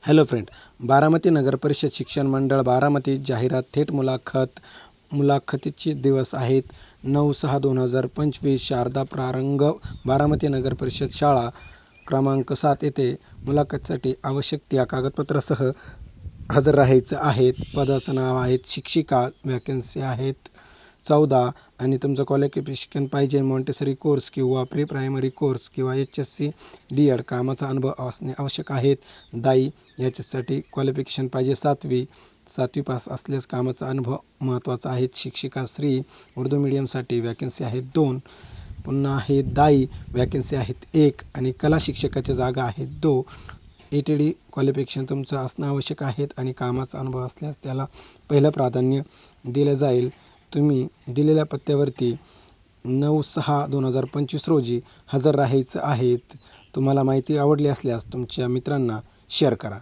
Hello friend, Baramati नगर परिषद शिक्षण मंडळ बारामती जाहिरात थेट मुलाखतीचे दिवस आहेत 9/6/2025 शारदा प्रारंभ बारामती नगर परिषद शाळा क्रमांक 7 येथे मुलाखतीसाठी आवश्यक त्या कागदपत्रासह हजर राहायचं आहेत. पदाचं नाव आहेत शिक्षिका, वॅकन्सी आहेत 14 आणि तुमचं क्वालिफिकेशन पाहिजे मॉन्टेसरी कोर्स किंवा प्री प्रायमरी कोर्स किंवा HSC DED कामाचा अनुभव असणे आवश्यक आहेत. दाई याच्यासाठी क्वालिफिकेशन पाहिजे 7वी पास असल्यास कामाचा अनुभव महत्त्वाचा आहे. शिक्षिका स्त्री उर्दू मीडियमसाठी वॅकन्सी आहेत 2. पुन्हा आहे दाई वॅकन्सी आहेत 1 आणि कला शिक्षकाच्या जागा आहेत 2. ATD क्वालिफिकेशन तुमचं असणं आवश्यक आहेत आणि कामाचा अनुभव असल्यास त्याला पहिलं प्राधान्य दिलं जाईल. तुम्ही दिलेल्या पत्त्यावरती 9/6/2025 रोजी हजर राहायचं आहेत. तुम्हाला माहिती आवडली असल्यास तुमच्या मित्रांना शेअर करा.